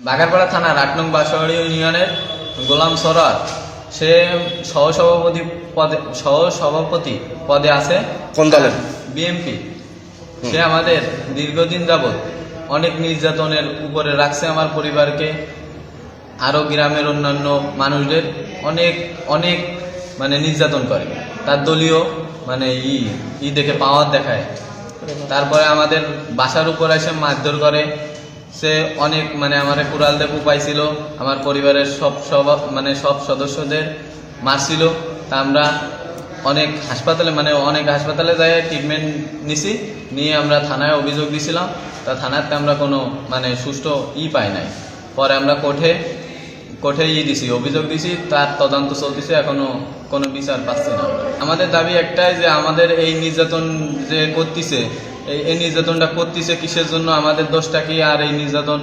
বাগারপাড়া থানার ৮ নং বাঁশবাড়ি ইউনিয়নের গোলাম সরোয়ার সে সহসভাপতি পদে আছে। কোন দলের? বিএমপি। সে আমাদের দীর্ঘদিন যাবৎ অনেক নির্যাতনের উপরে রাখছে আমার পরিবারকে, আরো গ্রামের অন্যান্য মানুষদের অনেক অনেক মানে নির্যাতন করে। তার দলীয় মানে দেখে পাওয়ার দেখায়। তারপরে আমাদের বাসার উপর এসে মারধর করে। সে অনেক মানে আমার কুড়াল দিয়ে কুপাইছিল, আমার পরিবারের সব সদস্যদের মারছিল। তা আমরা অনেক হাসপাতালে যাই ট্রিটমেন্ট নিয়ে আমরা থানায় অভিযোগ দিছিলাম। তা থানাতে আমরা কোনো মানে সুষ্ঠু পাই নাই। পরে আমরা কোর্টে দিছি, অভিযোগ দিছি, তার তদন্ত চলতেছে, এখনো কোনো বিচার পাচ্ছি না। আমাদের দাবি একটাই যে আমাদের এই নির্যাতন যে করতেছে, এই নির্যাতনটা করতেছে কিসের জন্য, আমাদের দোষটা কি, আর এই নির্যাতন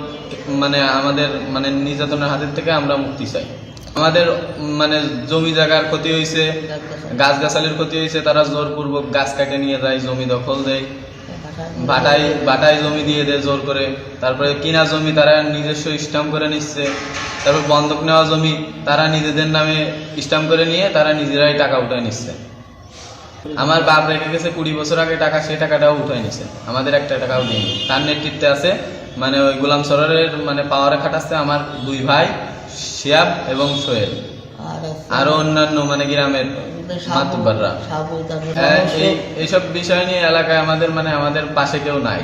আমাদের নির্যাতনের হাতের থেকে আমরা মুক্তি চাই। আমাদের জমি জায়গার ক্ষতি হয়েছে, গাছগাছালির ক্ষতি হয়েছে। তারা জোরপূর্বক গাছ কাটে নিয়ে যায়, জমি দখল দেয়, বাটায় জমি দিয়ে দেয় জোর করে। তারপরে কিনা জমি তারা নিজস্ব স্ট্যাম্প করে নিচ্ছে। তারপর বন্ধক নেওয়া জমি তারা নিজেদের নামে স্ট্যাম্প করে নিয়ে তারা নিজেরাই টাকা উঠায় নিচ্ছে। আমার বাপ রেখে গেছে 20 বছর আগে টাকা, সেই টাকাটাও উঠায় নিচ্ছে, আমাদের একটা টাকাও দিইনি। তার নেতৃত্বে আছে ওই গোলাম সরোয়ারের পাওয়ারে খাটাচ্ছে আমার 2 ভাই শিয়াব এবং সোহেল, আরো অন্যান্য গ্রামের মাতুব্বাররা। এইসব বিষয় নিয়ে এলাকায় আমাদের পাশে কেউ নাই,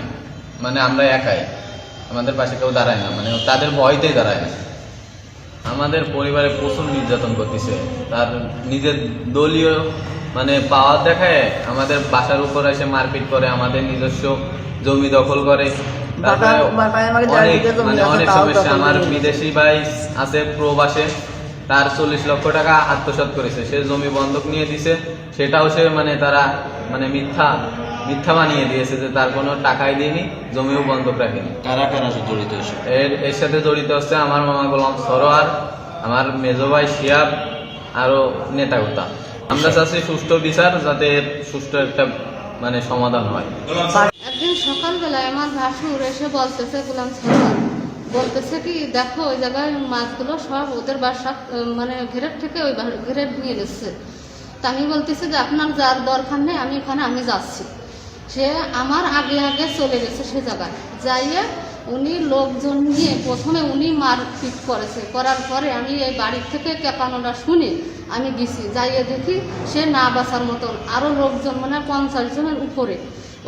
আমরা একাই, আমাদের পাশে কেউ দাঁড়ায় না, তাদের ভয়তেই দাঁড়ায় না। আমাদের পরিবারে প্রচুর নির্যাতন করতেছে। তার নিজের দলীয় পাওয়ার দেখায় আমাদের বাসার উপর এসে মারপিট করে, আমাদের নিজস্ব জমি দখল করে। অনেক সমস্যা। আমার বিদেশি ভাই আছে প্রবাসে, তার 40 লক্ষ টাকা আত্মসাৎ করেছে, সে জমি বন্ধক নিয়ে দিছে। সেটাও সে তারা মিথ্যা বানিয়ে দিয়েছে যে তার কোনো টাকাই দিইনি, জমিও বন্ধক রাখেনি। কারা কারা জড়িত? এর সাথে জড়িত হচ্ছে আমার মামা গোলাম সরোয়ার, আমার মেজো ভাই শিয়াব, আরো নেতাগুতা। আমরা চাচ্ছি সুষ্ঠু বিচার, যাতে সুষ্ঠু একটা সমাধান হয়। একদিন সকালবেলায় আমার ভাসুর এসে বলতেছে, গোলাম সরোয়ার বলতেছে কি, দেখো ওই জায়গায় মাছগুলো সব ওদের বাসা ঘেরের থেকে ওই ঘেরের নিয়ে গেছে। তা আমি বলতেছি যে আপনার যার দরকার নেই, আমি যাচ্ছি। সে আমার আগে চলে গেছে সে জায়গায় যাইয়ে উনি লোকজন নিয়ে প্রথমে উনি মারপিট করেছে। করার পরে আমি এই বাড়ির থেকে কেঁপানোটা শুনে আমি গেছি, যাইয়ে দেখি সে না বাঁচার মতন আরও লোকজন 50 জনের উপরে।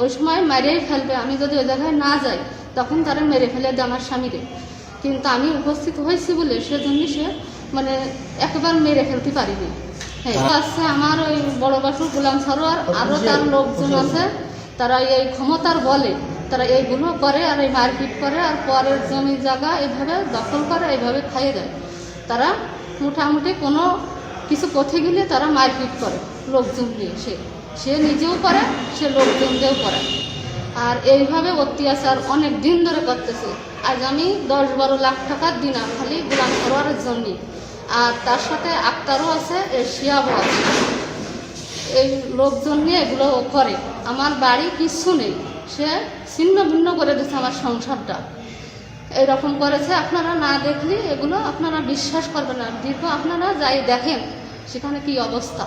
ওই সময় মেরেই ফেলবে, আমি যদি ওই জায়গায় না যাই তখন তারা মেরে ফেলে দেয় আমার স্বামীরে। কিন্তু আমি উপস্থিত হয়েছি বলে সেজন্য সে একেবারে মেরে ফেলতে পারিনি। হ্যাঁ, আছে আমার ওই বড় বাসু গোলাম সরোয়ার, আরও তার লোকজন আছে। তারা এই ক্ষমতার বলে তারা এইগুলো করে, আর এই মারপিট করে, আর পরের জমি জায়গা এভাবে দখল করে, এইভাবে খাইয়ে দেয়। তারা মোটামুটি কোনো কিছু পথে গেলে তারা মারপিট করে লোকজন নিয়ে, সে নিজেও করে, সে লোকজনকেও করে। আর এইভাবে অত্যাচার অনেক দিন ধরে করতেছে। আজ আমি 10-12 লাখ টাকার দিনা খালি গোলাম সরোয়ারের জন্যে। আর তার সাথে আক্তারও আছে, শিয়াবও আছে। এই লোকজন নিয়ে এগুলো করে। আমার বাড়ি কিচ্ছু নেই, সে ছিন্ন ভিন্ন করে দিচ্ছে আমার সংসারটা। এইরকম করেছে, আপনারা না দেখলে এগুলো আপনারা বিশ্বাস করবেন না। দীর্ঘ আপনারা যাই দেখেন সেখানে কি অবস্থা।